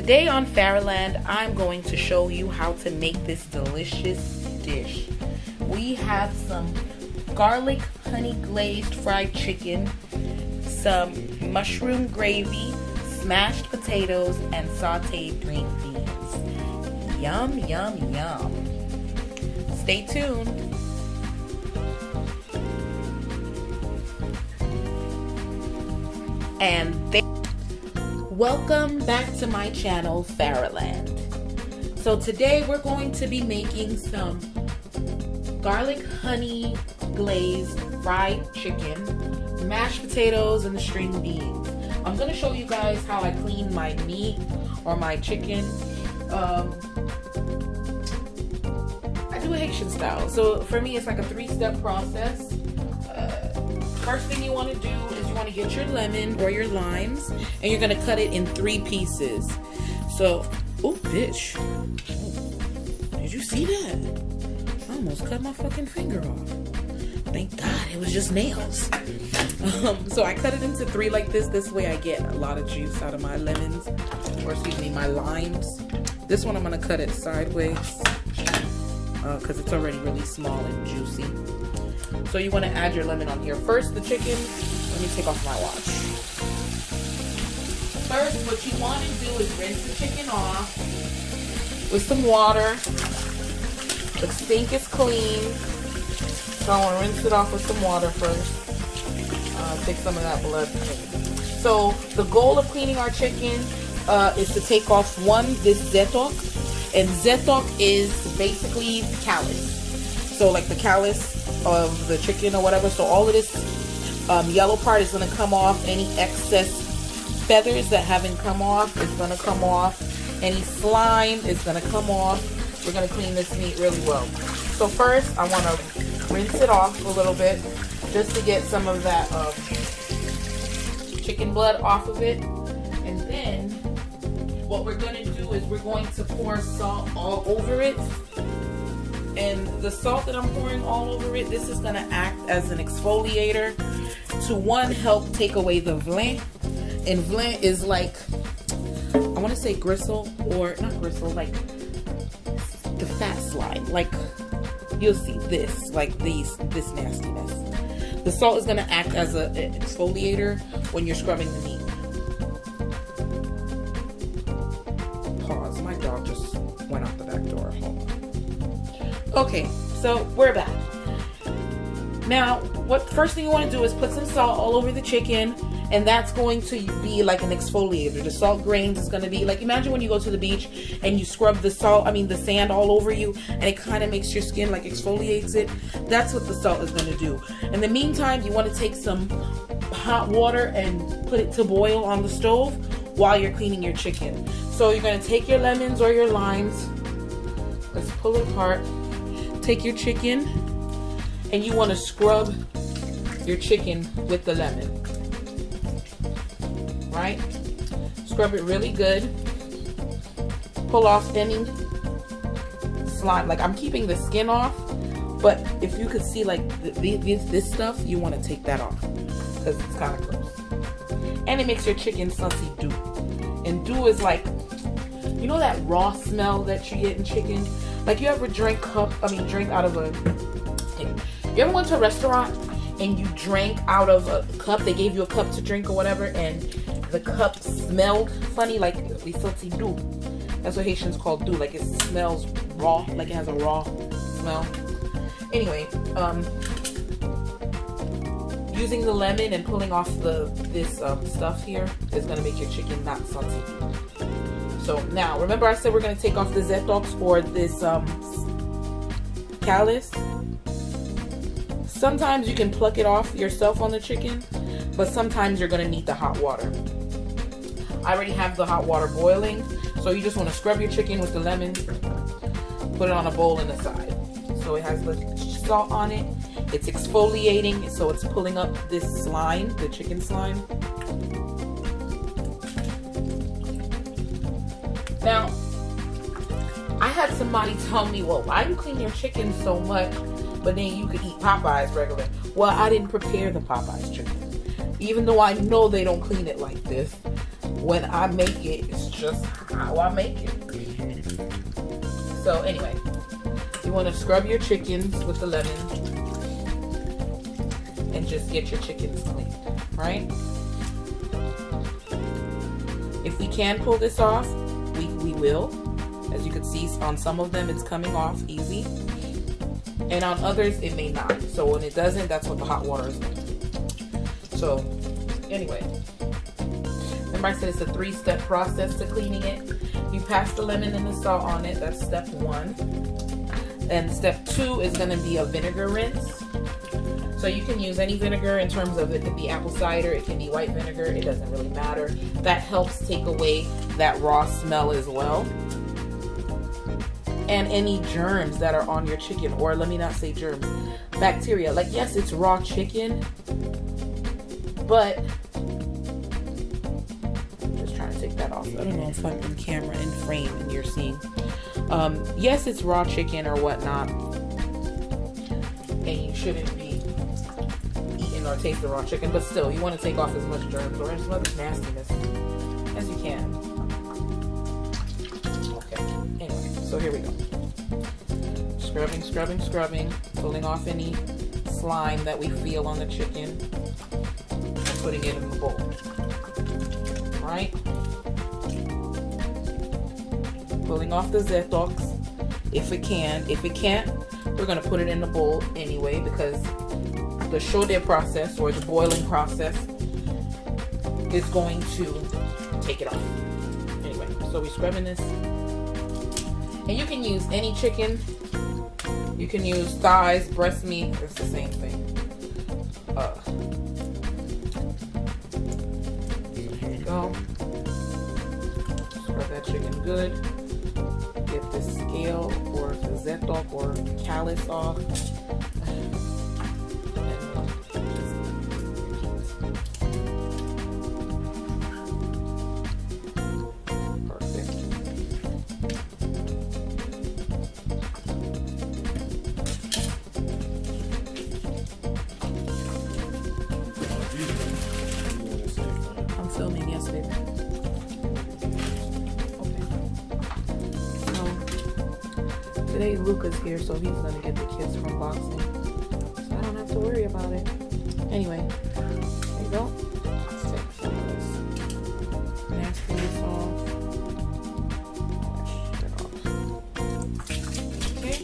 Today on Fairyland, I'm going to show you how to make this delicious dish. We have some garlic honey glazed fried chicken, some mushroom gravy, smashed potatoes, and sauteed green beans. Yum, yum, yum. Stay tuned. And welcome back to my channel, Fairyland. So today we're going to be making some garlic honey glazed fried chicken, mashed potatoes, and the string beans. I'm going to show you guys how I clean my meat or my chicken. I do a Haitian style, so for me it's like a 3-step process. First thing you want to do is you want to get your lemon or your limes, and you're going to cut it in 3 pieces. So, oh bitch, did you see that? I almost cut my fucking finger off. Thank God it was just nails. So I cut it into 3 like this. This way I get a lot of juice out of my lemons, or excuse me, my limes. This one I'm going to cut it sideways because it's already really small and juicy. So you want to add your lemon on here. First, the chicken. Let me take off my watch. First, what you want to do is rinse the chicken off with some water. The sink is clean, so I want to rinse it off with some water first. Take some of that blood. So the goal of cleaning our chicken is to take off this zetok, and zetok is basically callus. So like the callus of the chicken or whatever. So all of this yellow part is going to come off. Any excess feathers that haven't come off is going to come off. Any slime is going to come off. We're going to clean this meat really well. So first I want to rinse it off a little bit just to get some of that chicken blood off of it. And then what we're going to do is we're going to pour salt all over it. And the salt that I'm pouring all over it, this is going to act as an exfoliator to help take away the vlin. And vlin is like, I want to say gristle, or not gristle, like the fat slime. Like you'll see this, like this nastiness. The salt is going to act as an exfoliator when you're scrubbing the meat. Pause, my dog just went out the back door. Hold on. Okay, so we're back. Now, first thing you want to do is put some salt all over the chicken, and that's going to be like an exfoliator. The salt grains is going to be like, imagine when you go to the beach and you scrub the sand all over you, and it kind of makes your skin, like exfoliates it. That's what the salt is going to do. In the meantime, you want to take some hot water and put it to boil on the stove while you're cleaning your chicken. So you're going to take your lemons or your limes. Let's pull it apart. Take your chicken, and you want to scrub your chicken with the lemon, right? Scrub it really good. Pull off any slime. Like I'm keeping the skin off, but if you could see like this stuff, you want to take that off because it's kind of gross. And it makes your chicken sussy dew. And dew is like, you know that raw smell that you get in chicken? Like you ever drink out of you ever went to a restaurant and you drank out of a cup? They gave you a cup to drink or whatever, and the cup smelled funny, like we salty dew. That's what Haitians call dew. Like it smells raw, like it has a raw smell. Anyway, using the lemon and pulling off this stuff here is gonna make your chicken not salty. So now, remember I said we're going to take off the zetox or this callus. Sometimes you can pluck it off yourself on the chicken, but sometimes you're going to need the hot water. I already have the hot water boiling, so you just want to scrub your chicken with the lemon, put it on a bowl in the side. So it has the salt on it. It's exfoliating, so it's pulling up this slime, the chicken slime. Now, I had somebody tell me, well, why do you clean your chicken so much, but then you could eat Popeyes regular? Well, I didn't prepare the Popeyes chicken. Even though I know they don't clean it like this, when I make it, it's just how I make it. So anyway, you want to scrub your chickens with the lemon and just get your chickens cleaned, right? If we can pull this off, we will. As you can see, on some of them it's coming off easy, and on others it may not. So when it doesn't, that's what the hot water is doing. So anyway, remember I said it's a 3-step process to cleaning it. You pass the lemon and the salt on it. That's step 1. And step 2 is going to be a vinegar rinse. So you can use any vinegar in terms of, it can be apple cider, it can be white vinegar, it doesn't really matter. That helps take away that raw smell as well. And any germs that are on your chicken, or let me not say germs, bacteria. Like, yes, it's raw chicken, but I'm just trying to take that off. I don't know if I'm in camera in frame and you're seeing. Yes, it's raw chicken or whatnot, and you shouldn't be or taste the raw chicken, but still you want to take off as much germs or as much nastiness as you can. Okay, anyway, so here we go. Scrubbing, scrubbing, scrubbing, pulling off any slime that we feel on the chicken and putting it in the bowl. Right? Pulling off the zetox if it can. If it can't, we're going to put it in the bowl anyway, because the chaud process, or the boiling process, is going to take it off. Anyway, so we're scrubbing this. And you can use any chicken. You can use thighs, breast meat. It's the same thing. So here you go. Scrub that chicken good. Get the scale or the zetok or callus off. Filming yesterday. Okay. So today Luca's here, so he's gonna get the kids from boxing. So I don't have to worry about it. Anyway, there you go. Let's take some of this nastiness off. Wash it off. Okay.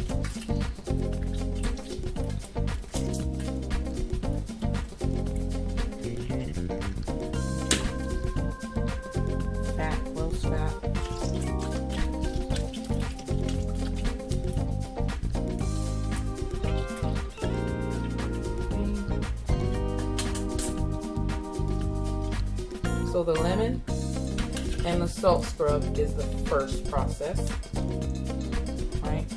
So the lemon and the salt scrub is the first process, right?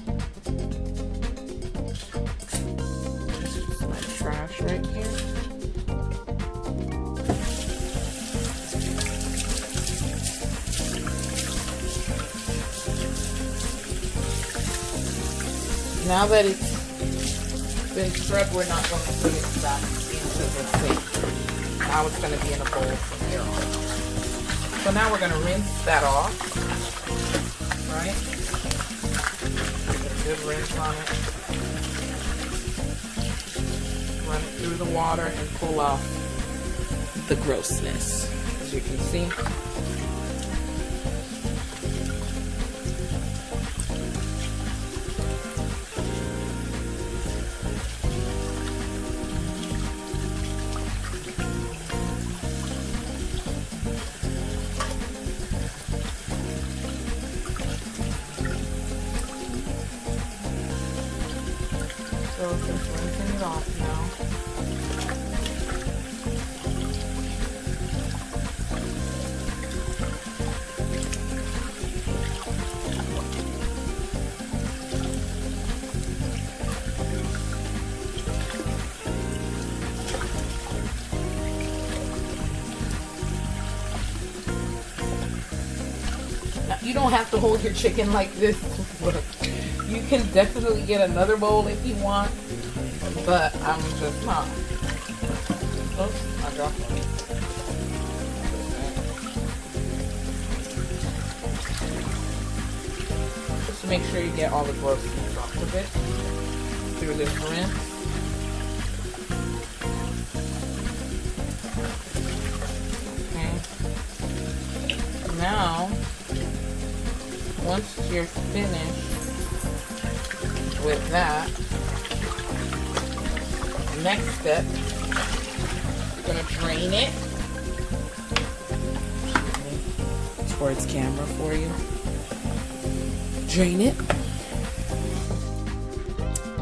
Just my trash right here. Now that it's been scrubbed, we're not going to put it back into the sink. Now it's going to be in a bowl from here on. So now we're going to rinse that off, right? Get a good rinse on it. Run it through the water and pull off the grossness, as you can see. So just rinsing it off now. Now, you don't have to hold your chicken like this. You can definitely get another bowl if you want, but I'm just not. Oops, I dropped one. to make sure you get all the grossness off of it through this rinse. Okay. Now, once you're finished with that, next step, you're gonna drain it. Towards camera for you. Drain it.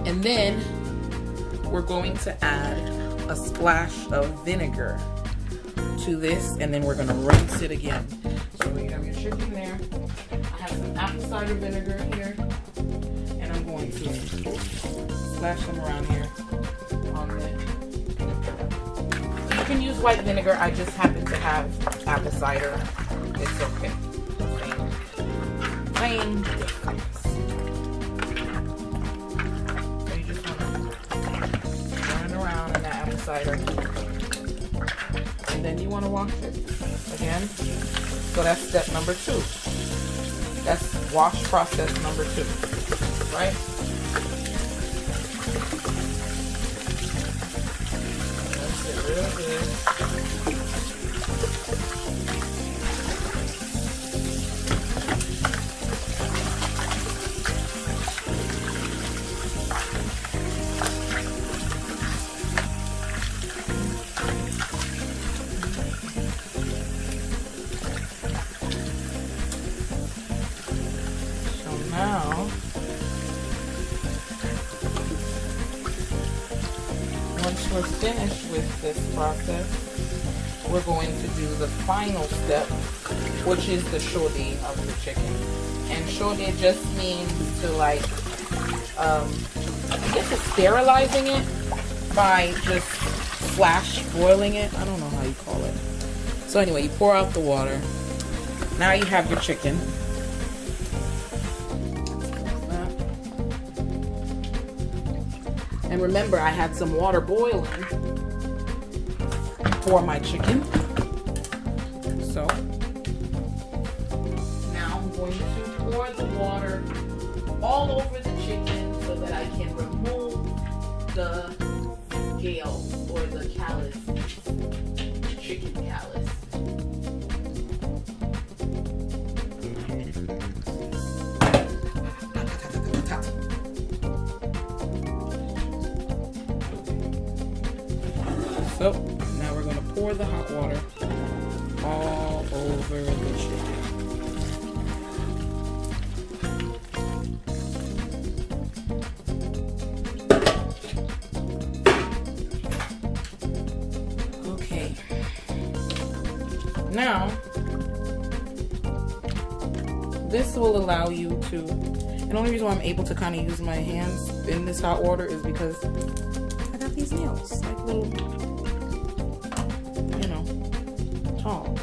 And then we're going to add a splash of vinegar to this, and then we're gonna rinse it again. So you have your chicken there. I have some apple cider vinegar here, and I'm going to splash them around here on it. You can use white vinegar. I just happen to have apple cider. It's okay. Same difference. So you just want to turn it around in that apple cider. And then you want to wash it again. So that's step number 2. That's wash process number 2. Right? Rinse it real good. Now, once we're finished with this process, we're going to do the final step, which is the shorty of the chicken. And shorty just means to like, I guess it's sterilizing it by just flash boiling it. I don't know how you call it. So anyway, you pour out the water. Now you have your chicken. And remember, I had some water boiling for my chicken. So now I'm going to pour the water all over the chicken so that I can remove the scales or the callus, chicken callus. So now we're going to pour the hot water all over the chicken. Okay. Now, this will allow you to, and the only reason why I'm able to kind of use my hands in this hot water is because I got these nails, like little tongs.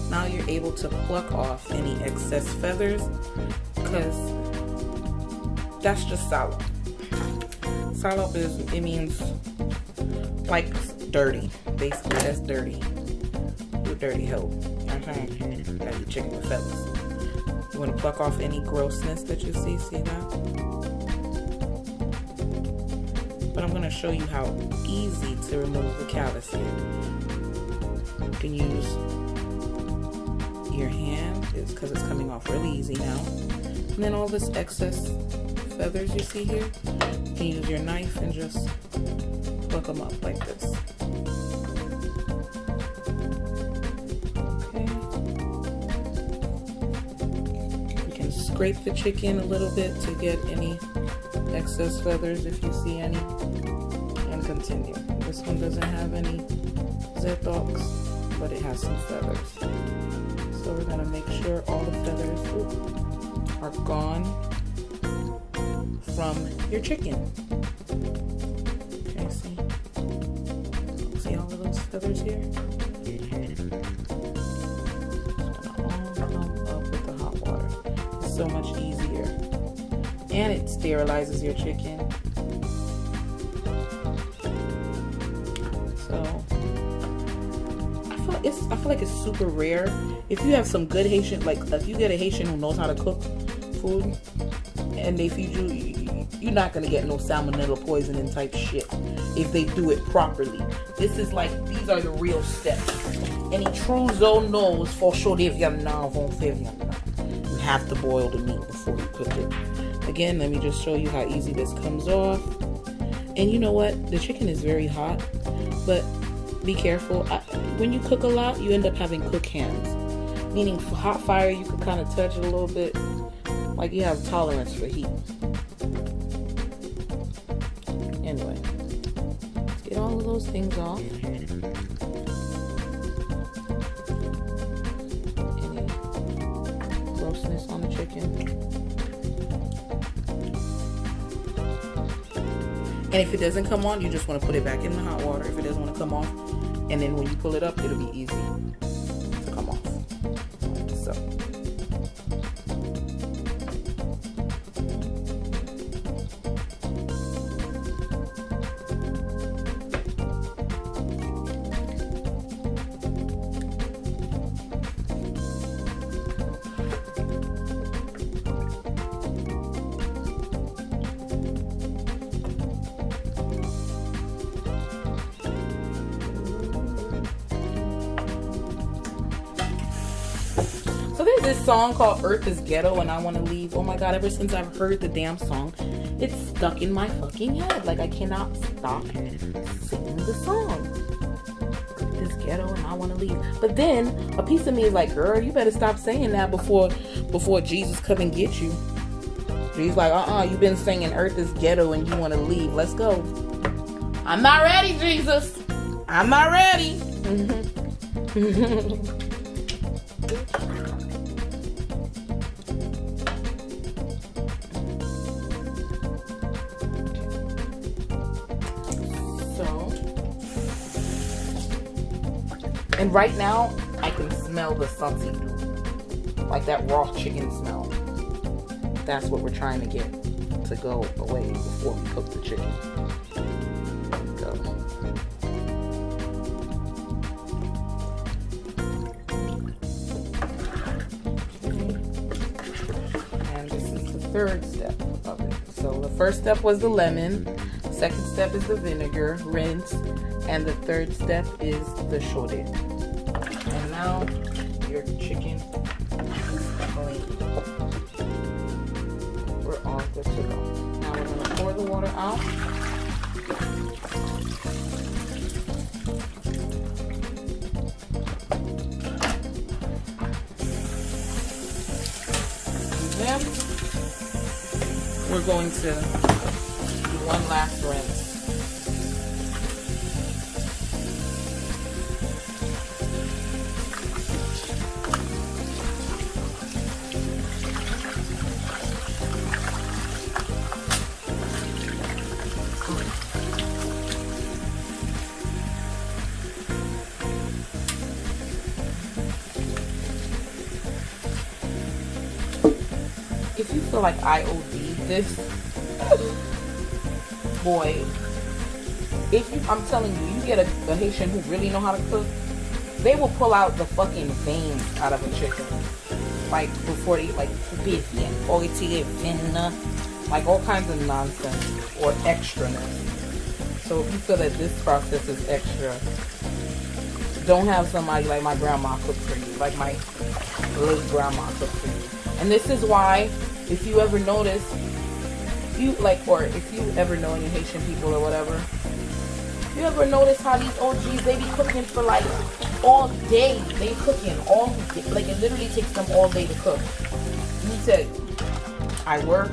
Now you're able to pluck off any excess feathers because that's just salop. Salop is, it means like dirty. Basically, that's dirty. You're dirty hoe. You know what I'm saying? You got your chicken with feathers. You want to pluck off any grossness that you see. See that? But I'm going to show you how easy to remove the callus here. You can use your hand, because it's coming off really easy now. And then all this excess feathers you see here, you can use your knife and just pluck them up like this. Okay. You can scrape the chicken a little bit to get any excess feathers if you see any, and continue. This one doesn't have any Z-dogs, but it has some feathers. So we're going to make sure all the feathers are gone from your chicken. Okay, see all of those feathers here? It's going to all come up with the hot water. It's so much easier. And it sterilizes your chicken. So I feel like it's super rare. If you have some good Haitian, like if you get a Haitian who knows how to cook food, and they feed you, you're not gonna get no salmonella poisoning type shit if they do it properly. This is like, these are the real steps. Any true zone knows for sure they won't faire viande. You have to boil the meat before you cook it. Again, let me just show you how easy this comes off. And you know what? The chicken is very hot, but be careful. When you cook a lot, you end up having cook hands. Meaning for hot fire, you can kind of touch it a little bit. Like you have tolerance for heat. Anyway, let's get all of those things off. Any grossness on the chicken. And if it doesn't come on, you just want to put it back in the hot water if it doesn't want to come off. And then when you pull it up, it'll be easy to come off. So. There's this song called Earth is Ghetto and I Want to Leave. Oh my god, ever since I've heard the damn song, it's stuck in my fucking head. Like I cannot stop singing the song. Earth is ghetto and I want to leave. But then a piece of me is like, girl, you better stop saying that before Jesus come and get you. He's like, you've been singing Earth is ghetto and you want to leave. Let's go. I'm not ready, Jesus. I'm not ready. And right now, I can smell the sansidu, like that raw chicken smell. That's what we're trying to get to go away before we cook the chicken. There we go. And this is the third step of it. So the first step was the lemon. Second step is the vinegar, rinse. And the third step is the shorted. And now your chicken is clean. We're all good to go. Now we're going to pour the water out. And then we're going to do one last rinse. If you feel like I OD'd this, boy, I'm telling you, you get a Haitian who really know how to cook, they will pull out the fucking veins out of a chicken. Like, before they, like, like all kinds of nonsense or extraness. So if you feel that this process is extra, don't have somebody like my grandma cook for you, like my late grandma cook for you. And this is why, if you ever notice, or if you ever know any Haitian people or whatever, you ever notice how these OGs, they be cooking for like all day. They cooking all day. Like it literally takes them all day to cook. Let me tell you, I work,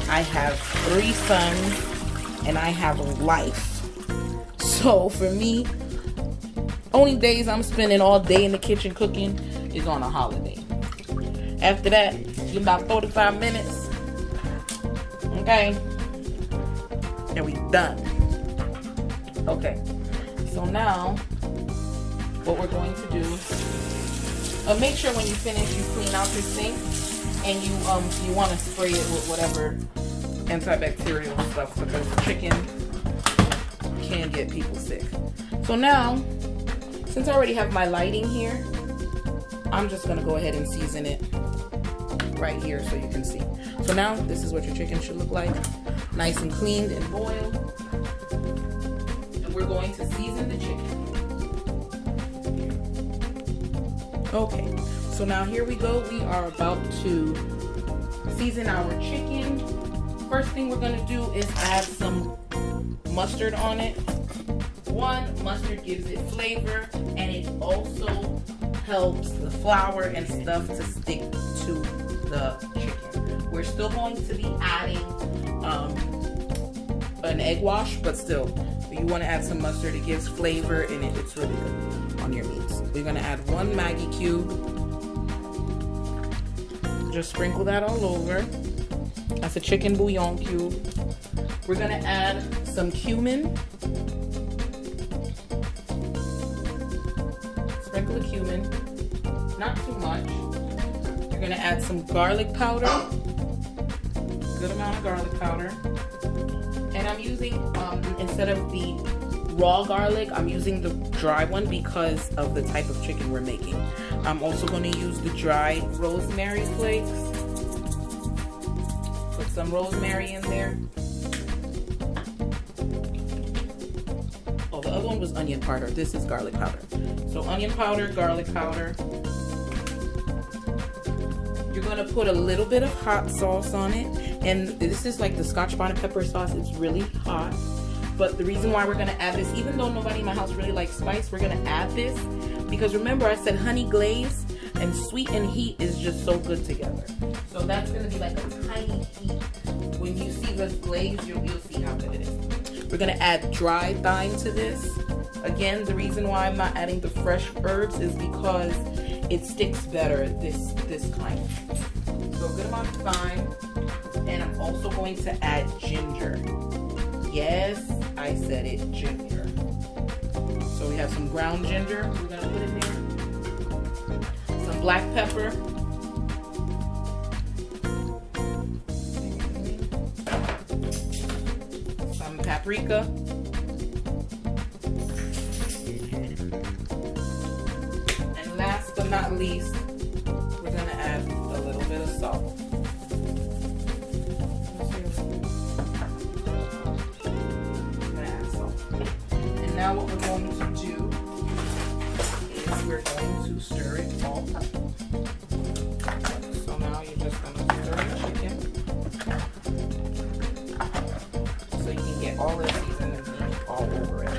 I have 3 sons, and I have a life. So for me, only days I'm spending all day in the kitchen cooking is on a holiday. After that, in about 45 minutes, okay, and we done. Okay, so now what we're going to do, make sure when you finish you clean out your sink, and you want to spray it with whatever antibacterial stuff, because the chicken can get people sick. So now, since I already have my lighting here, I'm just gonna go ahead and season it right here so you can see. So now this is what your chicken should look like. Nice and cleaned and boiled. And we're going to season the chicken. Okay, so now here we go. We are about to season our chicken. First thing we're gonna do is add some mustard on it. One, mustard gives it flavor, and it also helps the flour and stuff to stick to the chicken. We're still going to be adding an egg wash, but still, you want to add some mustard. It gives flavor and it's really good on your meats. We're going to add 1 Maggie cube. Just sprinkle that all over. That's a chicken bouillon cube. We're going to add some cumin. Sprinkle the cumin. Not too much. You're going to add some garlic powder. Good amount of garlic powder. And I'm using, instead of the raw garlic, I'm using the dry one because of the type of chicken we're making. I'm also going to use the dry rosemary flakes. Put some rosemary in there. Oh, the other one was onion powder. This is garlic powder. So onion powder, garlic powder. You're going to put a little bit of hot sauce on it. And this is like the Scotch bonnet pepper sauce. It's really hot. But the reason why we're going to add this, even though nobody in my house really likes spice, we're going to add this because remember I said honey glaze, and sweet and heat is just so good together. So that's going to be like a tiny heat. When you see this glaze, you'll see how good it is. We're going to add dry thyme to this. Again, the reason why I'm not adding the fresh herbs is because it sticks better, this kind. So a good amount of thyme. And I'm also going to add ginger. Yes, I said it, ginger. So we have some ground ginger we're gonna put in there. Some black pepper. Some paprika. And last but not least, we're gonna add a little bit of salt. Now what we're going to do is we're going to stir it all up. So now you're just going to stir the chicken so you can get all the seasoning all over it.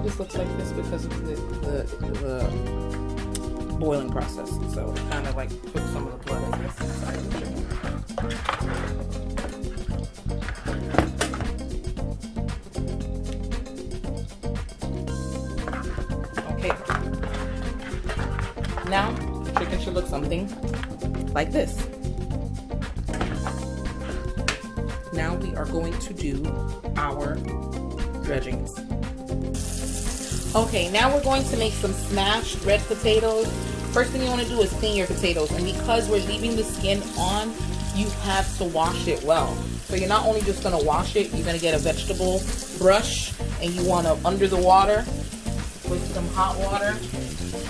This looks like this because of the boiling process. So it kind of like put some of the blood, I guess, inside the chicken. Okay. Now the chicken should look something like this. Now we are going to do our dredgings. Okay, now we're going to make some smashed red potatoes. First thing you want to do is clean your potatoes. And because we're leaving the skin on, you have to wash it well. So you're not only just going to wash it, you're going to get a vegetable brush. And you want to, under the water, with some hot water,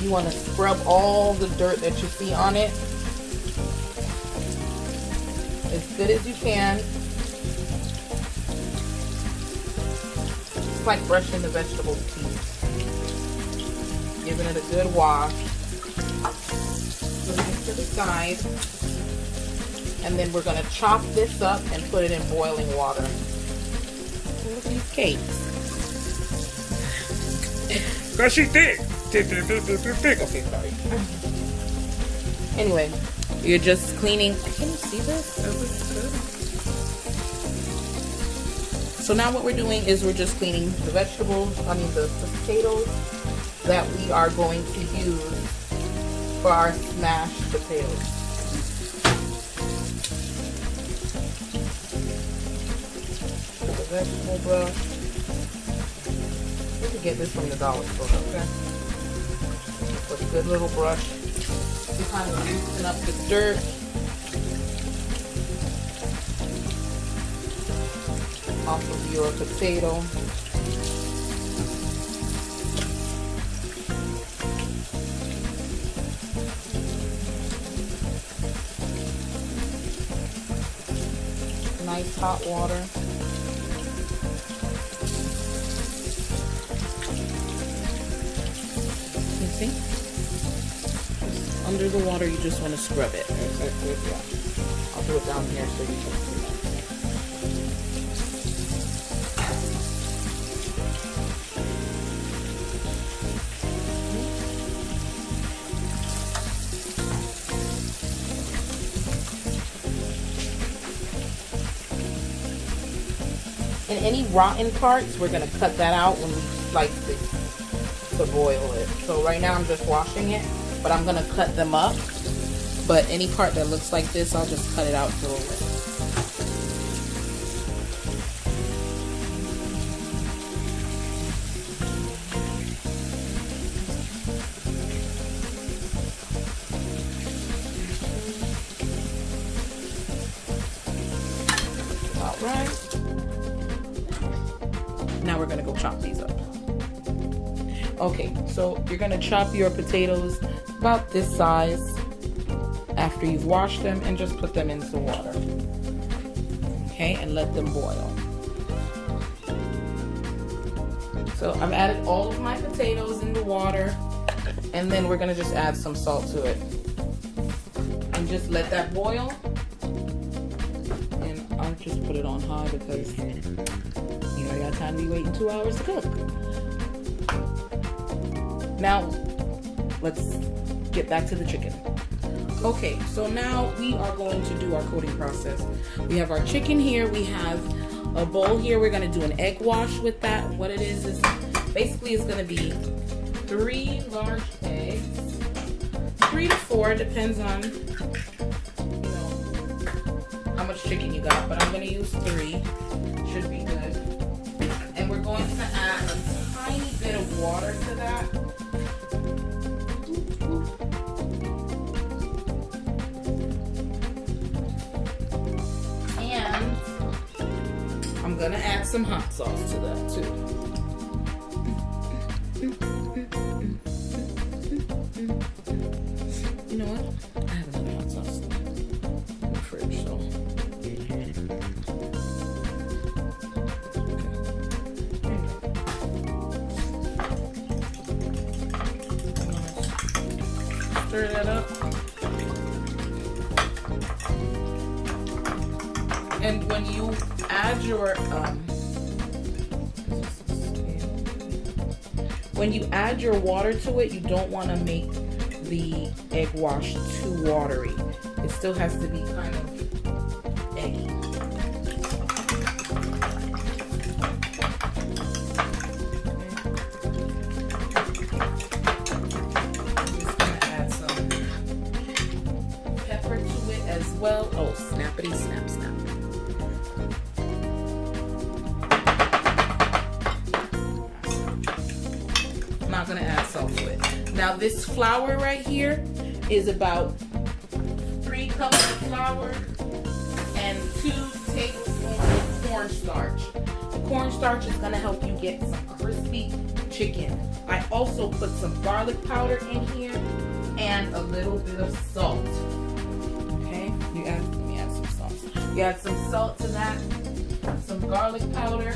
you want to scrub all the dirt that you see on it as good as you can. It's like brushing the vegetable teeth. Giving it a good wash. Put it to the side. And then we're going to chop this up and put it in boiling water. Look at these cakes. Cause she's thick. Thick. Okay, sorry. Anyway, you're just cleaning. Can you see this? That looks good. So now what we're doing is we're just cleaning the vegetables, the potatoes that we are going to use for our smashed potatoes. The vegetable brush. You can get this from the dollar store, okay? With a good little brush to kind of loosen up the dirt. Off of your potato. Nice hot water. You see? Just under the water, you just want to scrub it. Yeah. I'll do it down here so you can see that. And any rotten parts, we're going to cut that out when we slice this to boil it. So right now I'm just washing it, but I'm going to cut them up. But any part that looks like this, I'll just cut it out to a little. All right. Now we're gonna go chop these up. Okay, so you're gonna chop your potatoes about this size after you've washed them, and just put them into water. Okay, and let them boil. So I've added all of my potatoes in the water, and then we're gonna just add some salt to it. And just let that boil. And I'll just put it on high because I got time to be waiting 2 hours to cook. Now, let's get back to the chicken. Okay, so now we are going to do our coating process. We have our chicken here. We have a bowl here. We're going to do an egg wash with that. What it is basically it's going to be 3 large eggs. 3 to 4, depends on how much chicken you got, but I'm going to use 3. Should be good. And we're going to add a tiny bit of water to that. And I'm going to add some hot sauce to that too. You know what? I have another hot sauce in the fridge, so. Stir that up. And when you add your water to it, you don't want to make the egg wash too watery. It still has to be kind of eggy. Well, oh, snappity snap snap. I'm not gonna add salt to it. Now this flour right here is about 3 cups of flour and 2 tablespoons of cornstarch. The cornstarch is gonna help you get some crispy chicken. I also put some garlic powder in here and a little bit of salt. Let me add some salt. You add some salt to that, some garlic powder.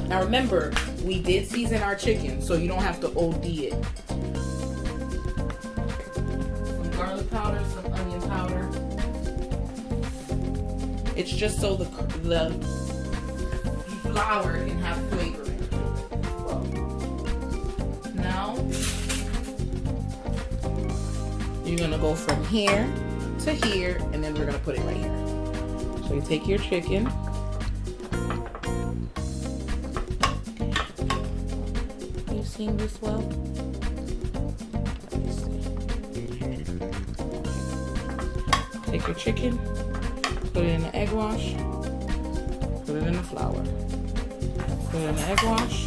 Now remember, we did season our chicken, so you don't have to OD it. Some garlic powder, some onion powder. It's just so the flour can have flavor in it as well. Now, you're gonna go from here to here, and then we're gonna put it right here. So you take your chicken, mixing this well? Let me see. Take your chicken, put it in the egg wash, put it in the flour. Put it in the egg wash.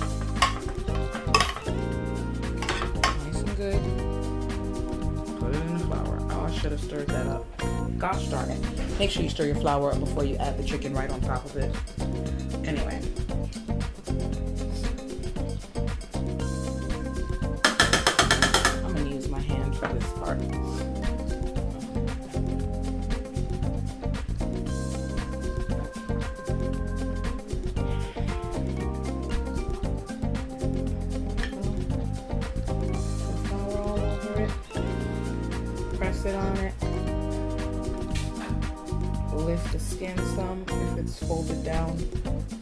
Nice and good. Put it in the flour. Oh, I should have stirred that up. Gosh darn it. Make sure you stir your flour up before you add the chicken right on top of it. Anyway. I'm going to use my hand for this part. Press it on it. Lift the skin some if it's folded down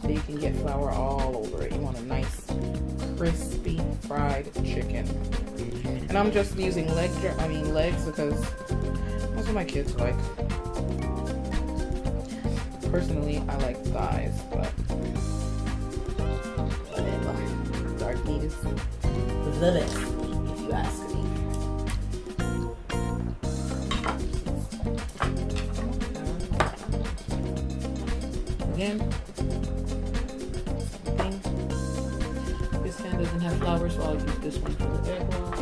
so you can get flour all over it. You want a nice crispy fried chicken. And I'm just using legs because that's what my kids like. Personally, I like thighs, but whatever. Dark meat is the best, if you ask me. Again, this pan doesn't have flour, so I'll use this one for the egg wash.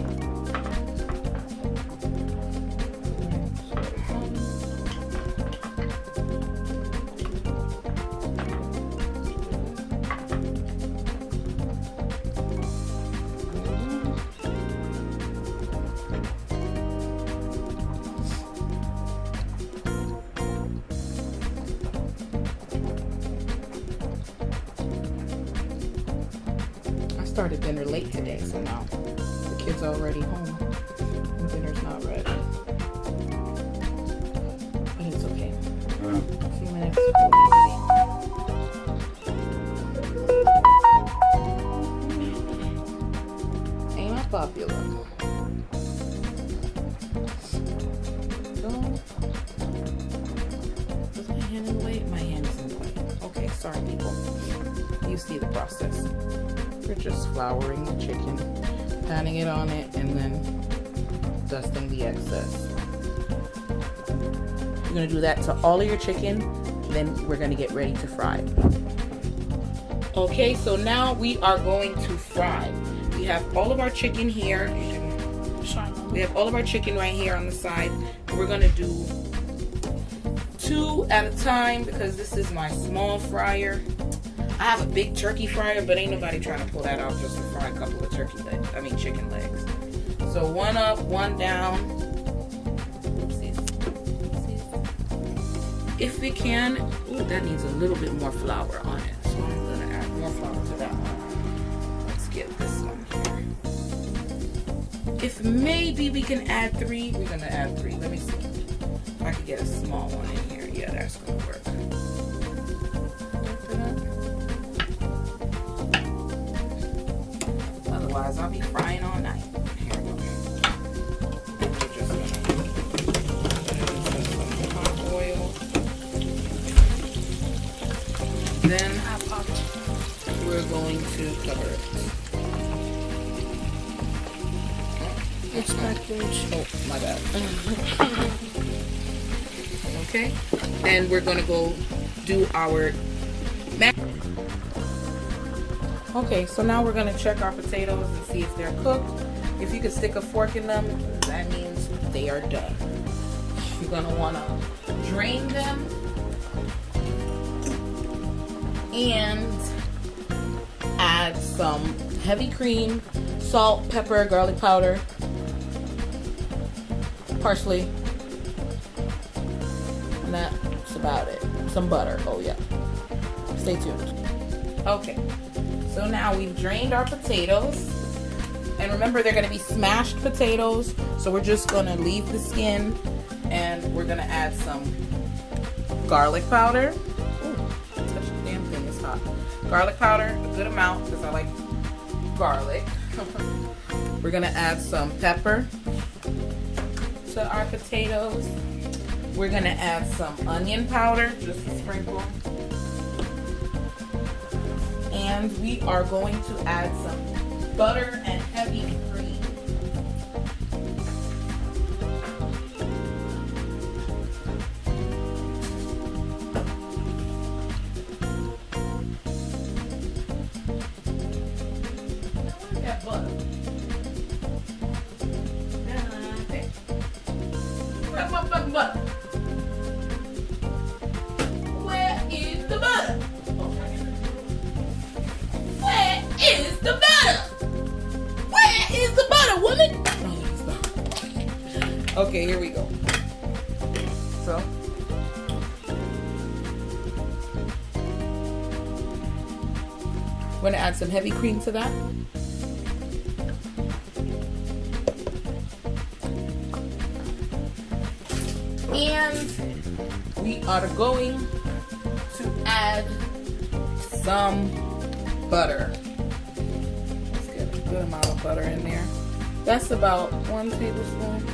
Started dinner late today, so now the kids are already home and dinner's not ready. But it's okay. A few minutes before we eat. Ain't I popular? Is my hand in the way? My hand is in the way. Okay, sorry people. You see the process. We're just flouring the chicken, panning it on it, and then dusting the excess. You're gonna do that to all of your chicken, then we're gonna get ready to fry. Okay, so now we are going to fry. We have all of our chicken here. We have all of our chicken right here on the side. We're gonna do 2 at a time because this is my small fryer. I have a big turkey fryer, but ain't nobody trying to pull that out just to fry a couple of chicken legs. So 1 up, 1 down. Oopsies. If we can, ooh, that needs a little bit more flour on it. So I'm gonna add more flour to that one. Let's get this one here. If maybe we can add 3, we're gonna add 3. Let me see if I can get a small one in here. Yeah, that's gonna work. Otherwise, I'll be frying all night. Here we go. We're just gonna put some hot oil. Then we're going to cover it. It's backwards. Oh, my bad. Okay, and we're gonna go do our mac. Okay, so now we're gonna check our potatoes and see if they're cooked. If you can stick a fork in them, that means they are done. You're gonna wanna drain them and add some heavy cream, salt, pepper, garlic powder, parsley, and that's about it. Some butter, oh yeah. Stay tuned. Okay. So now we've drained our potatoes, and remember they're gonna be smashed potatoes, so we're just gonna leave the skin, and we're gonna add some garlic powder. Ooh, touch the damn thing, it's hot. Garlic powder, a good amount, because I like garlic. We're gonna add some pepper to our potatoes. We're gonna add some onion powder, just a sprinkle. And we are going to add some butter and heavy cream. Where's that butter? Where's my fucking butter? Where is the butter? Where is the butter? Where is the butter, woman? Oh, okay, here we go. So, we're gonna add some heavy cream to that. And we are going to add some butter. Let's get a good amount of butter in there. That's about 1 tablespoon.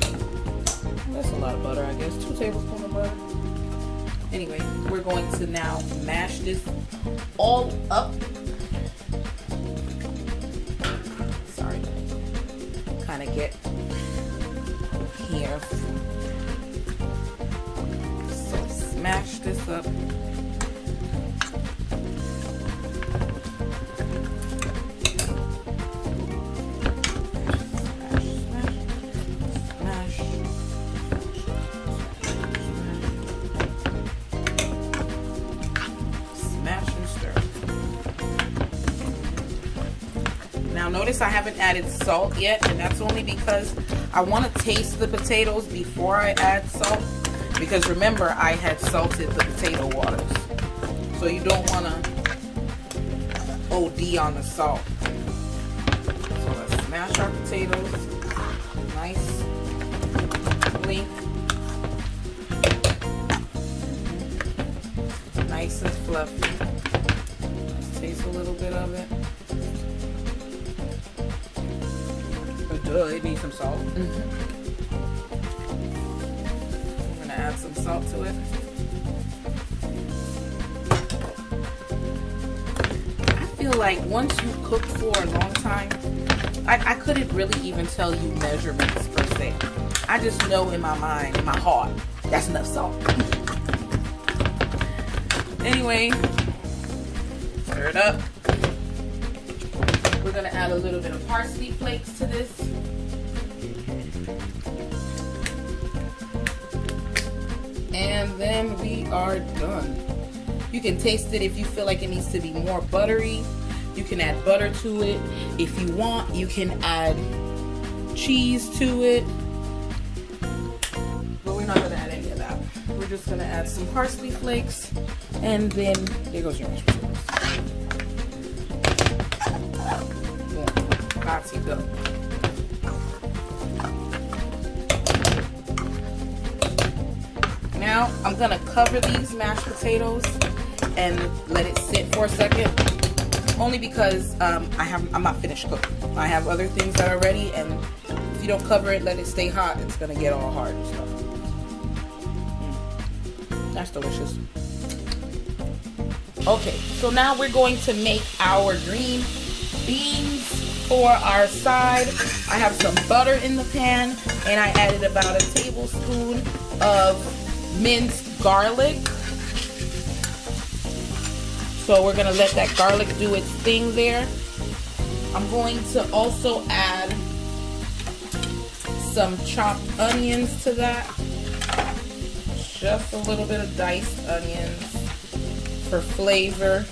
That's a lot of butter, I guess. 2 tablespoons of butter. Anyway, we're going to now mash this all up. Sorry, kind of get here. So smash this up. Now notice I haven't added salt yet, and that's only because I want to taste the potatoes before I add salt, because remember I had salted the potato waters, so you don't want to OD on the salt. So let's smash our potatoes nice, clean, nice and fluffy. Let's taste a little bit of it. Duh, it needs some salt. I'm gonna add some salt to it. I feel like once you cook for a long time, I couldn't really even tell you measurements per se. I just know in my mind, in my heart, that's enough salt. Anyway, stir it up. We're gonna add a little bit of parsley flakes to this. And then we are done. You can taste it if you feel like it needs to be more buttery. You can add butter to it. If you want, you can add cheese to it. But we're not gonna add any of that. We're just gonna add some parsley flakes. And then, there goes your mashed potatoes. Go. Now I'm gonna cover these mashed potatoes and let it sit for a second, only because I'm not finished cooking. I have other things that are ready, and if you don't cover it, let it stay hot, it's gonna get all hard and stuff. That's delicious. Okay, so now we're going to make our green beans for our side. I have some butter in the pan, and I added about a tablespoon of minced garlic. So we're gonna let that garlic do its thing there. I'm going to also add some chopped onions to that. Just a little bit of diced onions for flavor.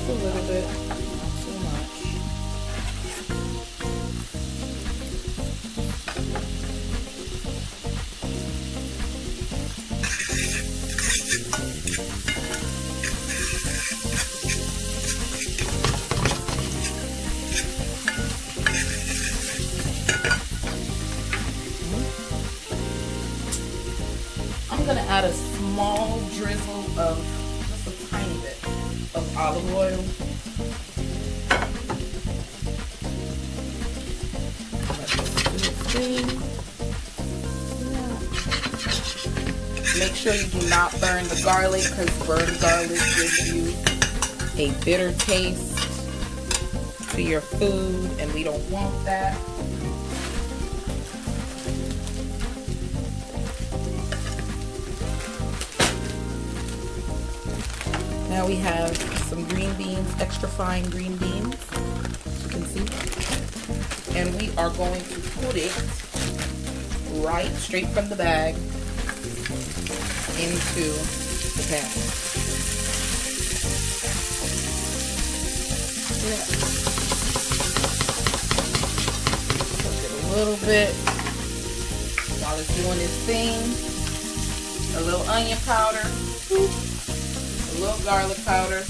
A little bit, not so much. I'm gonna add a small drizzle of just a of olive oil. Make sure you do not burn the garlic, because burned garlic gives you a bitter taste to your food, and we don't want that. Now we have some green beans, extra fine green beans, as you can see. And we are going to put it right straight from the bag into the pan. Yeah. Cook it a little bit while it's doing its thing. A little onion powder. A little garlic powder.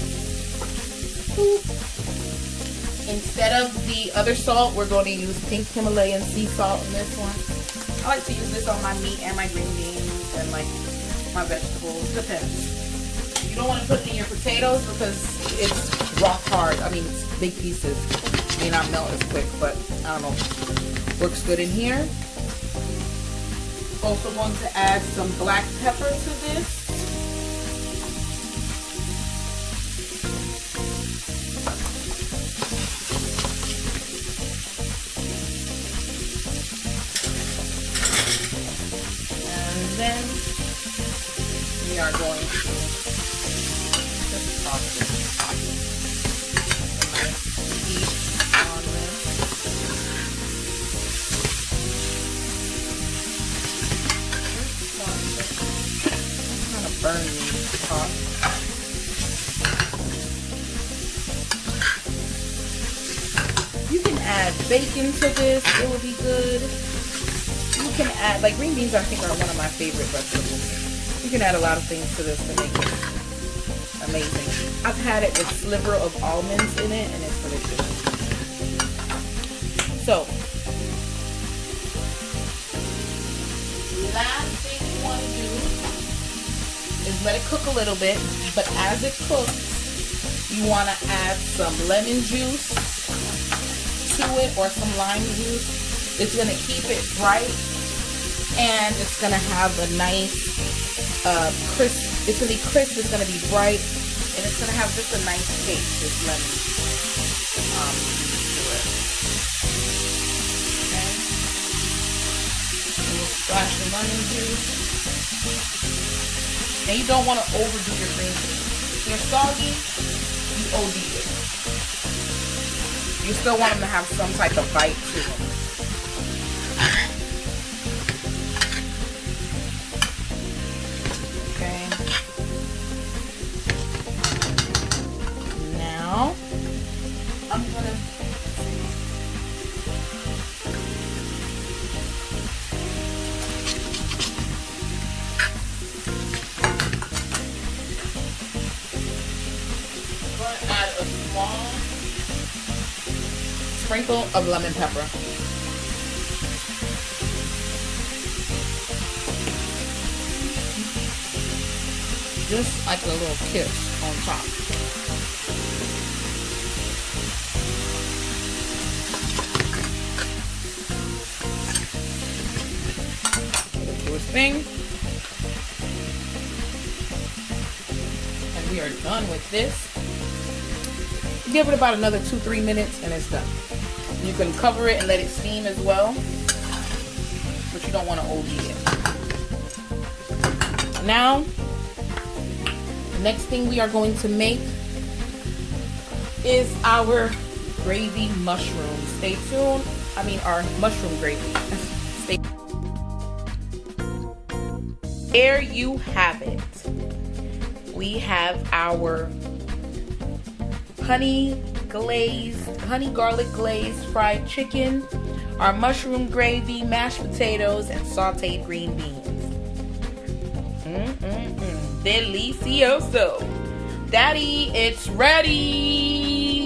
Instead of the other salt, we're going to use pink Himalayan sea salt in this one. I like to use this on my meat and my green beans and like my vegetables. Depends. You don't want to put it in your potatoes because it's rock hard. I mean, it's big pieces. May not melt as quick, but I don't know. Works good in here. Also going to add some black pepper to this. Then we are going to just toss this a nice heat on this. Kind of burn these top. You can add bacon to this, it will be good. You can add, like green beans I think are one of my favorite vegetables. You can add a lot of things to this to make it amazing. I've had it with a sliver of almonds in it and it's delicious. So, last thing you want to do is let it cook a little bit, but as it cooks, you want to add some lemon juice to it or some lime juice. It's going to keep it bright. And it's going to have a nice crisp, it's going to be crisp, it's going to be bright, and it's going to have just a nice taste, this lemon to it. Okay. And we'll splash the lemon juice. And you don't want to overdo your green beans. If they're soggy, you OD it. You still want them to have some type of bite to them. I'm gonna add a small sprinkle of lemon pepper. Just like a little kiss on top. Thing, and we are done with this. Give it about another 2-3 minutes and it's done. You can cover it and let it steam as well, but you don't want to OD it. Now the next thing we are going to make is our gravy mushrooms. Stay tuned. I mean our mushroom gravy. Stay tuned. There you have it. We have our honey garlic glazed fried chicken, our mushroom gravy, mashed potatoes, and sauteed green beans. Delicioso. Daddy, it's ready.